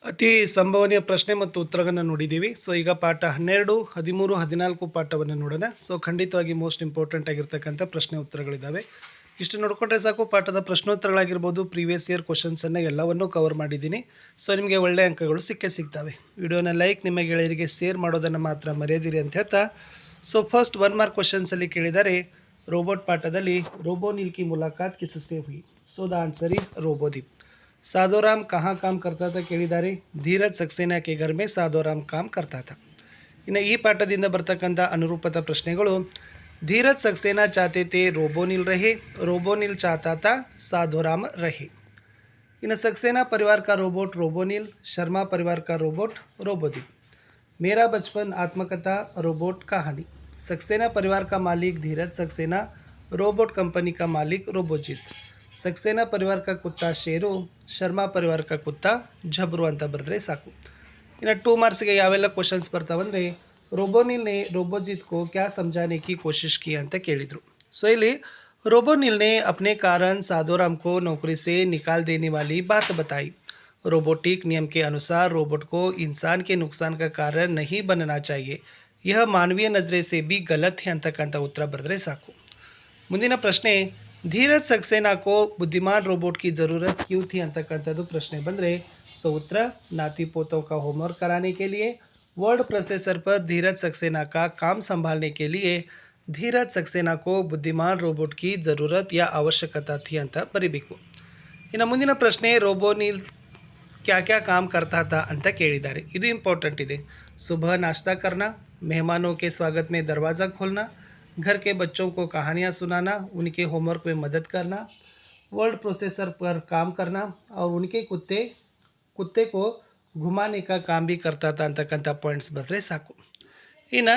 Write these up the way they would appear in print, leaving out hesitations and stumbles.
ಅತಿ ಸಂಭವನೀಯ ಪ್ರಶ್ನೆ ಮತ್ತು ಉತ್ತರಗಳನ್ನು ನೋಡಿದ್ದೀವಿ. ಸೊ ಈಗ ಪಾಠ 12, 13, 14 ಪಾಠವನ್ನು ನೋಡೋಣ. ಸೊ ಖಂಡಿತವಾಗಿ ಮೋಸ್ಟ್ ಇಂಪಾರ್ಟೆಂಟ್ ಆಗಿರ್ತಕ್ಕಂಥ ಪ್ರಶ್ನೆ ಉತ್ತರಗಳಿದ್ದಾವೆ. ಇಷ್ಟು ನೋಡಿಕೊಂಡ್ರೆ ಸಾಕು. ಪಾಠದ ಪ್ರಶ್ನೋತ್ತರಗಳಾಗಿರ್ಬೋದು, ಪ್ರೀವಿಯಸ್ ಇಯರ್ ಕ್ವಶನ್ಸನ್ನು ಎಲ್ಲವನ್ನೂ ಕವರ್ ಮಾಡಿದ್ದೀನಿ. ಸೊ ನಿಮಗೆ ಒಳ್ಳೆಯ ಅಂಕಗಳು ಸಿಗ್ತವೆ. ವಿಡಿಯೋನ ಲೈಕ್, ನಿಮ್ಮ ಗೆಳೆಯರಿಗೆ ಶೇರ್ ಮಾಡೋದನ್ನು ಮಾತ್ರ ಮರೆಯದಿರಿ ಅಂತ ಹೇಳ್ತಾ, ಸೊ ಫಸ್ಟ್ 1 ಮಾರ್ಕ್ ಕ್ವಶನ್ಸಲ್ಲಿ ಕೇಳಿದರೆ ರೋಬೋಟ್ ಪಾಠದಲ್ಲಿ रोबोनिल की मुलाकात किससे हुई? So the answer is Robodeep. Sadhoram कहाँ काम करता था ಕೇಳಿದ್ದಾರೆ. ಧೀರಜ್ ಸಕ್ಸೇನಾ ಕೆ ಘರ್ ಮೇ ಸಾಧೋರಾಮ್ ಕಾಮ್ ಕರ್ತಾ ಥಾ. ಇನ್ನು ಈ ಪಾಠದಿಂದ ಬರ್ತಕ್ಕಂಥ ಅನುರೂಪದ ಪ್ರಶ್ನೆಗಳು. ಧೀರಜ್ ಸಕ್ಸೇನಾ ಚಾತೆ ಥೇ रोबोनिल रहे, रोबोनिल चाहता था साधोराम रहे. इन्हें सक्सेना परिवार का रोबोट रोबोनिल, शर्मा परिवार का रोबोट रोबोदीप. मेरा बचपन आत्मकथा रोबोट कहानी. सक्सेना परिवार का मालिक धीरज सक्सेना, रोबोट कंपनी का मालिक रोबोजीत. सक्सेना परिवार का कुत्ता शेरू, शर्मा परिवार का कुत्ता झब्रू ಅಂತ ಬರೆದ್ರೆ ಸಾಕು. ಇನ್ನು 2 ಮಾರ್ಕ್ಸ್ಗೆ ಯಾವೆಲ್ಲ ಕ್ವಶನ್ಸ್ ಬರ್ತಾವಂದರೆ, रोबोनिल ने रोबोजीत को क्या समझाने की कोशिश की ಅಂತ ಕೇಳಿದರು. ಸೊ ಇಲ್ಲಿ रोबोनिल ने अपने कारण साधोराम को नौकरी से निकाल देने वाली बात बताई. रोबोटिक नियम के अनुसार रोबोट को इंसान के नुकसान का कारण नहीं बनना चाहिए. यह मानवीय नज़रे से भी गलत है ಅಂತಕ್ಕಂಥ ಉತ್ತರ ಬರೆದ್ರೆ ಸಾಕು. ಮುಂದಿನ ಪ್ರಶ್ನೆ, ಧೀರಜ್ सक्सेना को बुद्धिमान रोबोट की ज़रूरत क्यों थी ಅಂತಕ್ಕಂಥದ್ದು ಪ್ರಶ್ನೆ ಬಂದರೆ, ಸೊ ಉತ್ತರ नाती पोतों का होमवर्क कराने के लिए, वर्ड प्रोसेसर पर धीरज सक्सेना का काम संभालने के लिए धीरज सक्सेना को बुद्धिमान रोबोट की ज़रूरत या आवश्यकता थी ಅಂತ ಬರಿಬೇಕು. ಇನ್ನು ಮುಂದಿನ ಪ್ರಶ್ನೆ, रोबोनिल क्या क्या काम करता था ಅಂತ ಕೇಳಿದ್ದಾರೆ. ಇದು ಇಂಪಾರ್ಟೆಂಟ್ ಇದೆ. सुबह नाश्ता करना, मेहमानों के स्वागत में दरवाज़ा खोलना, घर के बच्चों को कहानियाँ सुनाना, उनके होमवर्क में मदद करना, वर्ड प्रोसेसर पर काम करना और उनके कुत्ते को घुमाने का काम भी करता था ಅಂತಕ್ಕಂಥ ಪಾಯಿಂಟ್ಸ್ बदले साकू. इನ್ನು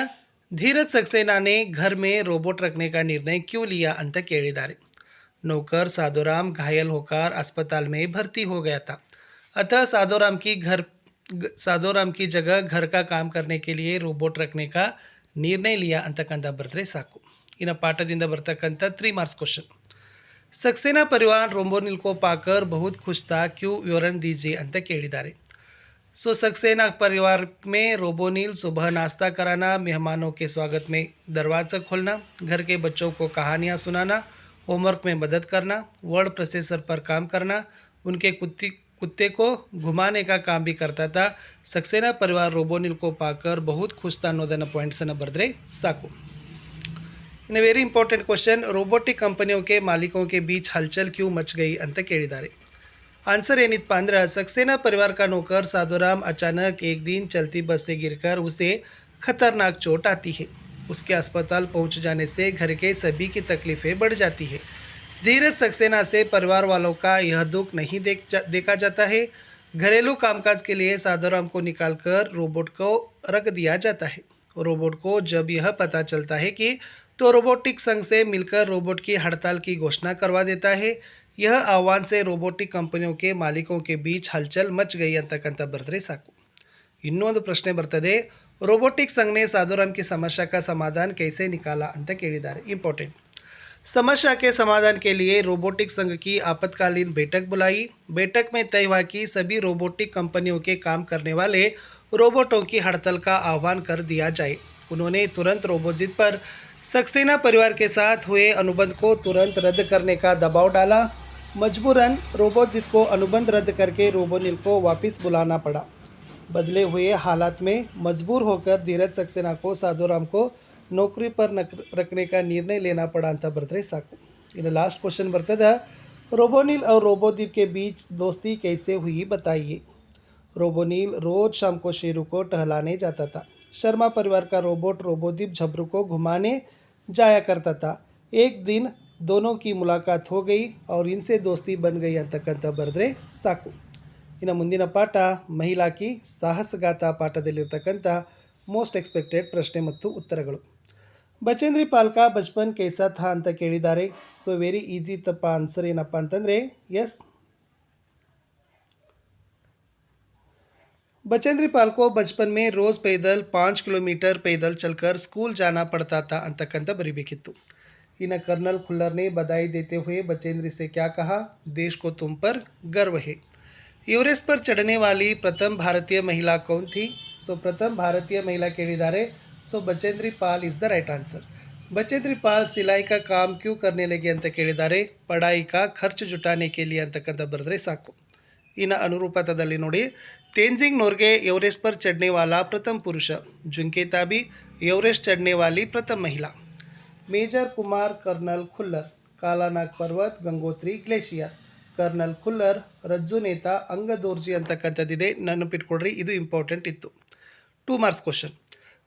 धीरज सक्सेना ने घर में रोबोट रखने का निर्णय क्यों लिया ಅಂತ ಕೇಳಿದ್ದಾರೆ. नौकर साधोराम घायल होकर अस्पताल में भर्ती हो गया था, अतः साधोराम की जगह घर का काम करने के लिए रोबोट रखने का निर्णय लिया ಅಂತಕ್ಕಂಥ ಬರೆದ್ರೆ ಸಾಕು. ಇನ್ನು ಪಾಠದಿಂದ ಬರ್ತಕ್ಕಂಥ 3 ಮಾರ್ಕ್ಸ್ ಕ್ವಶನ್. सक्सेना परिवार रोबोनिल को पाकर बहुत खुश था, क्यों विवरण दीजिए ಅಂತ ಕೇಳಿದ್ದಾರೆ. सो सक्सेना परिवार में रोबोनिल सुबह नाश्ता कराना, मेहमानों के स्वागत में दरवाज़ा खोलना, घर के बच्चों को कहानियाँ सुनाना, होमवर्क में मदद करना, वर्ड प्रोसेसर पर काम करना, उनके कुत्ते को घुमाने का काम भी करता था. सक्सेना परिवार रोबोनिल को पाकर बहुत खुश था ಅನ್ನೋದನ್ನು ಪಾಯಿಂಟ್ಸನ್ನು ಬರೆದ್ರೆ ಸಾಕು. ಇನ್ನು ವೆರಿ ಇಂಪಾರ್ಟೆಂಟ್ ಕ್ವಶನ್, रोबोटिक कंपनियों के मालिकों के बीच हलचल क्यों मच गई ಅಂತ ಕೇಳಿದ್ದಾರೆ. आंसर ಏನಿತ್ತಪ್ಪ ಅಂದ್ರೆ, सक्सेना परिवार का नौकर साधोराम अचानक एक दिन चलती बस से गिरकर उसे खतरनाक चोट आती है. उसके अस्पताल पहुंच जाने से घर के सभी की तकलीफ़ें बढ़ जाती है. धीरज सक्सेना से परिवार वालों का यह दुख नहीं देखा जाता है. घरेलू कामकाज के लिए साधोराम को निकालकर रोबोट को रख दिया जाता है. रोबोट को जब यह पता चलता है कि तो रोबोटिक संघ से मिलकर रोबोट की हड़ताल की घोषणा करवा देता है. यह आह्वान से रोबोटिक कंपनियों के मालिकों के बीच हलचल मच गई ಅಂತಕ್ಕಂಥ ಬರೆದ್ರೆ ಸಾಕು. ಇನ್ನೊಂದು ಪ್ರಶ್ನೆ ಬರ್ತದೆ, रोबोटिक संघ ने साधोराम की समस्या का समाधान कैसे निकाला ಅಂತ ಕೇಳಿದ್ದಾರೆ. इंपॉर्टेंट, समस्या के समाधान के लिए रोबोटिक संघ की आपातकालीन बैठक बुलाई. बैठक में तय हुआ कि सभी रोबोटिक कंपनियों के काम करने वाले रोबोटों की हड़ताल का आह्वान कर दिया जाए. उन्होंने तुरंत रोबोजीत पर सक्सेना परिवार के साथ हुए अनुबंध को तुरंत रद्द करने का दबाव डाला. मजबूरन रोबोजीत को अनुबंध रद्द करके रोबोनिल को वापस बुलाना पड़ा. बदले हुए हालात में मजबूर होकर धीरज सक्सेना को साधोराम को नौकरी पर रखने का निर्णय लेना पड़ा ಅಂತ ಬರೆದ್ರೆ ಸಾಕು. ಇನ್ನು ಲಾಸ್ಟ್ ಕ್ವಶನ್ ಬರ್ತದೆ, रोबोनिल और रोबोदीप के बीच दोस्ती कैसे हुई बताइए. रोबोनिल रोज शाम को शेरू को टहलाने जाता था. शर्मा परिवार का रोबोट रोबोदीप झब्रू को घुमाने जाया करता था. एक दिन दोनों की मुलाकात हो गई और इनसे दोस्ती बन गई ಅಂತಕ್ಕಂಥ ಬರೆದ್ರೆ ಸಾಕು. ಇನ್ನು ಮುಂದಿನ ಪಾಠ ಮಹಿಳಾ ಕಿ ಸಾಹಸಗಾಥಾ ಪಾಠದಲ್ಲಿರ್ತಕ್ಕಂಥ ಮೋಸ್ಟ್ ಎಕ್ಸ್ಪೆಕ್ಟೆಡ್ ಪ್ರಶ್ನೆ ಮತ್ತು ಉತ್ತರಗಳು. ಬಚೇಂದ್ರಿ ಪಾಲ್ಕ ಬಚ್ಪನ್ ಕೈಸಾ ಥಾ ಅಂತ ಕೇಳಿದ್ದಾರೆ. ಸೊ ವೆರಿ ಈಸಿ ತಪ್ಪ. ಆನ್ಸರ್ ಏನಪ್ಪ ಅಂತಂದರೆ ಎಸ್, बचेंद्री पाल को बचपन में रोज़ पैदल 5 किलोमीटर पैदल चलकर स्कूल जाना पड़ता था ಅಂತಕ್ಕಂಥ ಬರಿಬೇಕಿತ್ತು. इन्हें कर्नल खुल्लर ने बधाई देते हुए बचेंद्री से क्या कहा, देश को तुम पर गर्व है. एवरेस्ट पर चढ़ने वाली प्रथम भारतीय महिला कौन थी? सो प्रथम भारतीय महिला ಕೇಳಿದ್ದಾರೆ. So Bachendri Pal is the right answer. Bachendri Pal सिलाई का काम क्यों करने लगे ಅಂತ ಕೇಳಿದ್ದಾರೆ. ಪಡಾಯಿ का ಖರ್ಚು ಜುಟಾನೆ के लिए ಅಂತಕ್ಕಂಥ ಬರೆದ್ರೆ ಸಾಕು. ಇನ್ನು ಅನುರೂಪತದಲ್ಲಿ ನೋಡಿ, तेंजिंग नोर्गे एवरेस्ट पर चढ़ने वाला प्रथम पुरुष. झुंके ताबी एवरेस्ट चढ़ने वाली प्रथम महिला. Major Kumar colonel Khullar. ಕಾಲಾನಾಗ್ ಪರ್ವತ್ ಗಂಗೋತ್ರಿ ಗ್ಲೇಷಿಯರ್. ಕರ್ನಲ್ ಖುಲ್ಲರ್ ರಜ್ಜು ನೇತ ಅಂಗದೋರ್ಜಿ ಅಂತಕ್ಕಂಥದ್ದಿದೆ, ನೆನಪಿಟ್ಕೊಡ್ರಿ, ಇದು ಇಂಪಾರ್ಟೆಂಟ್ ಇತ್ತು. 2 मार्क्स क्वेश्चन.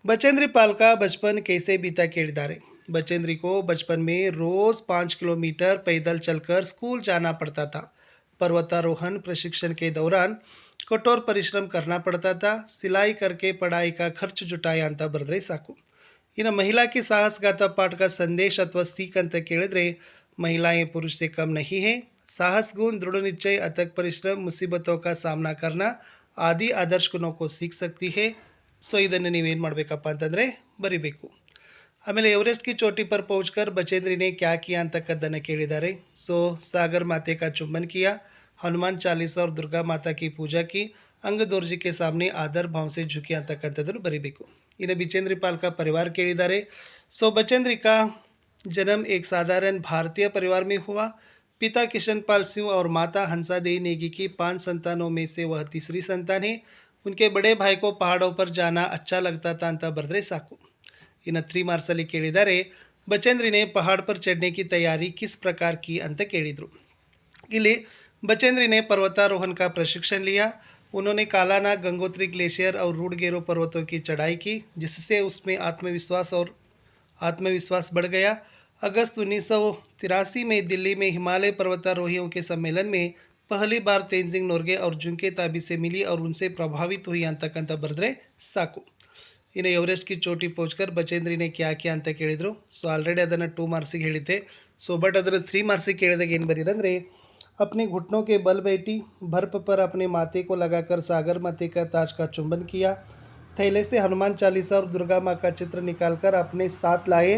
बचेंद्री पाल का बचपन कैसे बीता ಕೇಳಿದ್ದಾರೆ. बचेंद्री को बचपन में रोज़ 5 किलोमीटर पैदल चलकर स्कूल जाना पड़ता था. पर्वतारोहण प्रशिक्षण के दौरान कठोर परिश्रम करना पड़ता था. सिलाई करके पढ़ाई का खर्च जुटाया ಅಂತ ಬರೆದ್ರೆ ಸಾಕು. ಇನ್ನು महिला की साहसगाथा पाठ का संदेश अथवा सीख ಅಂತ ಕೇಳಿದ್ರೆ, महिलाएं पुरुष से कम नहीं है. साहस गुण, दृढ़ निश्चय, अथक परिश्रम, मुसीबतों का सामना करना आदि आदर्श गुणों को सीख सकती है. ಸೊ ಇದನ್ನು ನೀವೇನು ಮಾಡಬೇಕಪ್ಪ ಅಂತಂದರೆ ಬರಿಬೇಕು. ಆಮೇಲೆ ಎವರೆಸ್ಟ್ ಕಿ ಚೋಟಿ ಪರ್ ಪೌಂಚ್ಕರ್ ಬಚೇಂದ್ರಿನೇ ಕ್ಯಾ ಕಿಯಾ ಅಂತಕ್ಕದ್ದನ್ನು ಕೇಳಿದ್ದಾರೆ. ಸೊ ಸಾಗರ್ ಮಾತೆ ಕಾ ಚುಂಬನ್ ಕಿಯಾ, ಹನುಮಾನ್ ಚಾಲೀಸಾ और दुर्गा माता की पूजा की, अंग दोर्जी के सामने आदर भाव से झुकी ಅಂತಕ್ಕಂಥದ್ದನ್ನು ಬರಿಬೇಕು. इन्हें बिचेंद्री पाल का परिवार ಕೇಳಿದ್ದಾರೆ. सो बचेंद्री का जन्म एक साधारण भारतीय परिवार में हुआ. पिता किशन पाल सिंह और माता हंसा देवी नेगी की 5 संतानों में से वह तीसरी संतान है. उनके बड़े भाई को पहाड़ों पर जाना अच्छा लगता था ಅಂತ ಬರೆದ್ರೆ ಸಾಕು. ಇನ್ನು 3 ಮಾರ್ಕ್ಸಲ್ಲಿ ಕೇಳಿದ್ದಾರೆ, बचेंद्री ने पहाड़ पर चढ़ने की तैयारी किस प्रकार की ಅಂತ ಕೇಳಿದರು. ಇಲ್ಲಿ बचेंद्री ने पर्वतारोहण का प्रशिक्षण लिया. उन्होंने कालानाग, गंगोत्री ग्लेशियर और रूडगेरो पर्वतों की चढ़ाई की, जिससे उसमें आत्मविश्वास बढ़ गया. अगस्त 1983 में दिल्ली में हिमालय पर्वतारोहियों के सम्मेलन में पहली बार तेंजिंग नोर्गे और झुंके ताबी से मिली और उनसे प्रभावित हुई ಅಂತಕ್ಕಂಥ ಬರೆದ್ರೆ ಸಾಕು. ಇನ್ನು ಎವರೆಸ್ಟ್ ಕಿ ಚೋಟಿ ಪೋಚ್ಕರ್ ಬಚೇಂದ್ರಿನೇ ಕ್ಯಾ ಕ್ಯಾ ಅಂತ ಕೇಳಿದರು. ಸೊ ಆಲ್ರೆಡಿ ಅದನ್ನು 2 ಮಾರ್ಕ್ಸಿಗೆ ಹೇಳಿದ್ದೆ. ಸೊ ಬಟ್ ಅದನ್ನು 3 ಮಾರ್ಕ್ಸಿಗೆ ಕೇಳಿದಾಗ ಏನು ಬರೀರಂದರೆ, अपने घुटनों के बल बैठी, बर्फ पर अपने माथे को लगाकर सागर माते का ताज का चुंबन किया. थैले से हनुमान चालीसा और दुर्गा माँ का चित्र निकालकर अपने साथ लाए,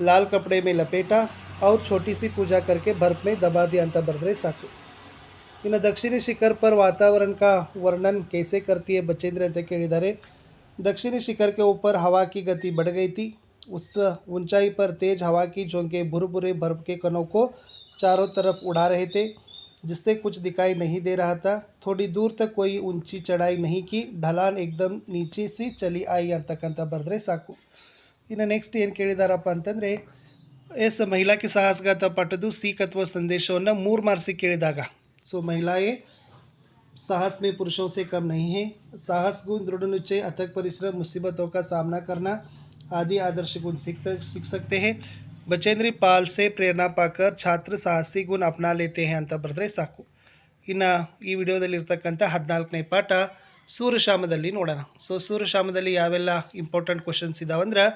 लाल कपड़े में लपेटा और छोटी सी पूजा करके बर्फ में दबा दिया ಅಂತ ಬರೆದ್ರೆ ಸಾಕು. ಇನ್ನು दक्षिणी शिखर पर वातावरण का वर्णन कैसे करती है बचेंद्री ಅಂತ ಕೇಳಿದ್ದಾರೆ. दक्षिणी शिखर के ऊपर हवा की गति बढ़ गई थी. उस ऊंचाई पर तेज हवा की झोंके भुरभुरे बर्फ के कणों को चारों तरफ उड़ा रहे थे, जिससे कुछ दिखाई नहीं दे रहा था. थोड़ी दूर तक कोई ऊंची चढ़ाई नहीं की, ढलान एकदम नीचे सी चली आई ಅಂತಕ್ಕಂಥ ಬರೆದ್ರೆ ಸಾಕು. ಇನ್ನು ನೆಕ್ಸ್ಟ್ ಏನು ಕೇಳಿದಾರಪ್ಪ ಅಂತಂದರೆ, ಎಸ್ ಮಹಿಳಾ ಕಿ ಸಾಹಸಗಾಥ ಪಾಠದ್ದು ಸೀಖ್ ಅಥವಾ ಸಂದೇಶವನ್ನು 3 ಮಾರ್ಕ್ಸಿಗೆ ಕೇಳಿದಾಗ, सो महिलाएं साहस में पुरुषों से कम नहीं है. साहस गुण, दृढ़ निश्चय, अथक परिश्रम, मुसीबतों का सामना करना आदि आदर्श गुण सीख सकते हैं. बचेंद्री पाल से प्रेरणा पाकर छात्र साहसी गुण अपना लेते हैं ಅಂತ ಬರೆದ್ರೆ ಸಾಕು. ಇನ್ನು ಈ ವಿಡಿಯೋದಲ್ಲಿರ್ತಕ್ಕಂಥ 14ನೇ ಪಾಠ ಸೂರ್ಯಶಾಮದಲ್ಲಿ ನೋಡೋಣ. ಸೊ ಸೂರ್ಯಶಾಮದಲ್ಲಿ ಯಾವೆಲ್ಲ ಇಂಪಾರ್ಟೆಂಟ್ ಕ್ವಶನ್ಸ್ ಇದಾವಂದ್ರೆ,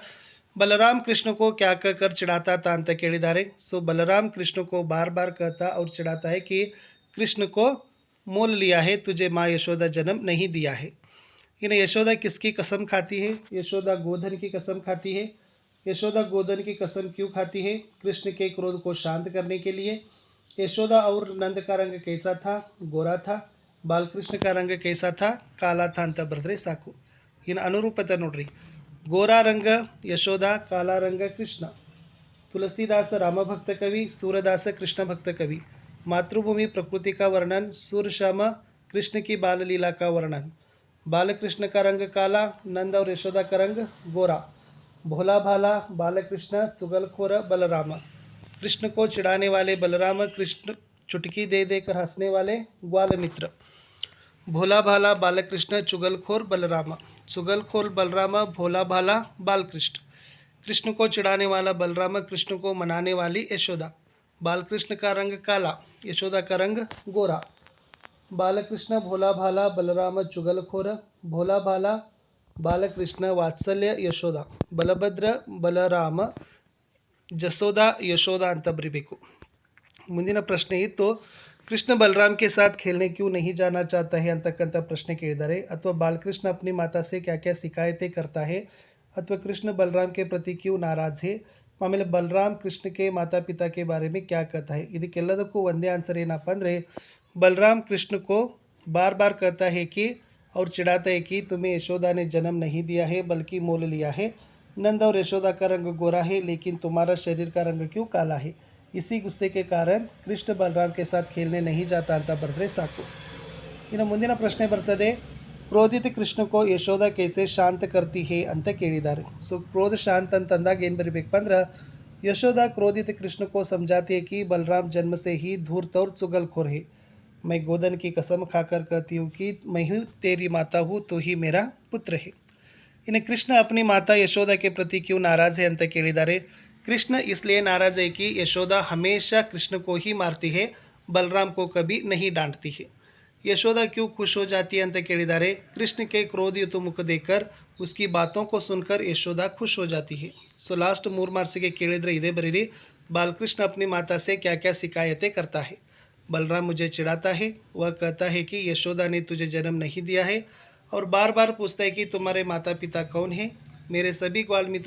बलराम कृष्ण को क्या कहकर चिढ़ाता था ಅಂತ ಕೇಳಿದ್ದಾರೆ. सो बलराम कृष्ण को बार बार कहता और चिढ़ाता है कि कृष्ण को मोल लिया है, तुझे माँ यशोदा जन्म नहीं दिया है. इन्हें यशोदा किसकी कसम खाती है. यशोदा गोधन की कसम खाती है. यशोदा गोधन की कसम क्यों खाती है. कृष्ण के क्रोध को शांत करने के लिए. यशोदा और नंद का रंग कैसा था. गोरा था. बालकृष्ण का रंग कैसा था. काला था ಅಂತ ಬರೆದ್ರೆ ಸಾಕು. ಇನ್ನು ಅನುರೂಪತೆ ನೋಡ್ರಿ, गोरा रंग यशोदा, काला रंग कृष्ण. तुलसीदास राम भक्त कवि, सूरदास कृष्ण भक्त कवि. मातृभूमि प्रकृति का वर्णन, सूर्यश्याम कृष्ण की बाल लीला का वर्णन. बालकृष्ण का रंग काला, नंद और यशोदा का रंग गोरा. भोला भाला बालकृष्ण, चुगलखोर बलराम. कृष्ण को चिढ़ाने वाले बलराम, कृष्ण चुटकी दे देकर हंसने वाले ग्वाल मित्र. भोला भाला बालकृष्ण, चुगलखोर बलराम. चुगलखोर बलराम, भोला भाला बालकृष्ण. कृष्ण को चिढ़ाने वाला बलराम, कृष्ण को मनाने वाली यशोदा. बालकृष्ण का रंग काला, यशोदा का रंग गोरा. बालकृष्ण, भोला भाला बलराम, चुगलखोर. भोला भाला बालकृष्ण, वात्सल्य यशोदा. बलभद्र बलराम, जसोदा यशोदा ಅಂತ ಬರಿಬೇಕು. ಮುಂದಿನ ಪ್ರಶ್ನೆ ಇತ್ತು, कृष्ण बलराम के साथ खेलने क्यों नहीं जाना चाहता है ಅಂತಕ್ಕಂಥ ಪ್ರಶ್ನೆ ಕೇಳಿದ್ದಾರೆ. ಅಥವಾ बालकृष्ण अपनी माता से क्या क्या शिकायतें करता है. ಅಥವಾ कृष्ण बलराम के प्रति क्यों नाराज है. ಆಮೇಲೆ बलराम कृष्ण के माता पिता के बारे में क्या कहता है. ಇದಕ್ಕೆಲ್ಲದಕ್ಕೂ ಒಂದೇ ಆನ್ಸರ್ ಏನಪ್ಪ ಅಂದರೆ, बलराम कृष्ण को बार बार कहता है कि और चिढ़ाता है कि तुम्हें यशोदा ने जन्म नहीं दिया है बल्कि मोल लिया है। नंद और यशोदा का रंग गोरा है लेकिन तुम्हारा शरीर का रंग क्यों काला है। इसी गुस्से के कारण कृष्ण बलराम के साथ खेलने नहीं जाता ಅಂತ ಬರೆದ್ರೆ ಸಾಕು. ಇನ್ನು ಮುಂದಿನ ಪ್ರಶ್ನೆ ಬರ್ತದೆ, ಕ್ರೋಧಿತ ಕೃಷ್ಣ ಕೋ ಯಶೋದ कैसे ಶಾಂತ करती है ಅಂತ ಕೇಳಿದ್ದಾರೆ. ಸೊ ಕ್ರೋಧ ಶಾಂತ ಅಂತಂದಾಗ ಏನು ಬರಿಬೇಕಪ್ಪ ಅಂದ್ರೆ, यशोदा क्रोधित कृष्ण को समझाती है कि बलराम जन्म से ही धूर्त और चुगलखोर है. मैं गोधन की कसम खाकर कहती हूँ कि मैं ही तेरी माता हूँ, तो ही मेरा पुत्र है. इन्हें कृष्ण अपनी माता यशोदा के प्रति क्यों नाराज़ है ಅಂತ ಕೇಳಿದ್ದಾರೆ. कृष्ण इसलिए नाराज़ है कि यशोदा हमेशा कृष्ण को ही मारती है, बलराम को कभी नहीं डांटती है. यशोदा क्यों खुश हो जाती है ಅಂತ ಕೇಳಿದ್ದಾರೆ. कृष्ण के क्रोधयुत मुख देखकर उसकी बातों को सुनकर यशोदा खुश हो जाती है. सो लास्ट 3 ಮಾರ್ಕ್ಸಿಗೆ ಕೇಳಿದರೆ ಇದೇ ಬರೀರಿ. बालकृष्ण अपनी माता से क्या क्या शिकायतें करता है. बलराम मुझे चिढ़ाता है, वह कहता है कि यशोदा ने तुझे जन्म नहीं दिया है और बार बार पूछता है कि तुम्हारे माता पिता कौन हैं. मेरे सभी ग्वाल मित्र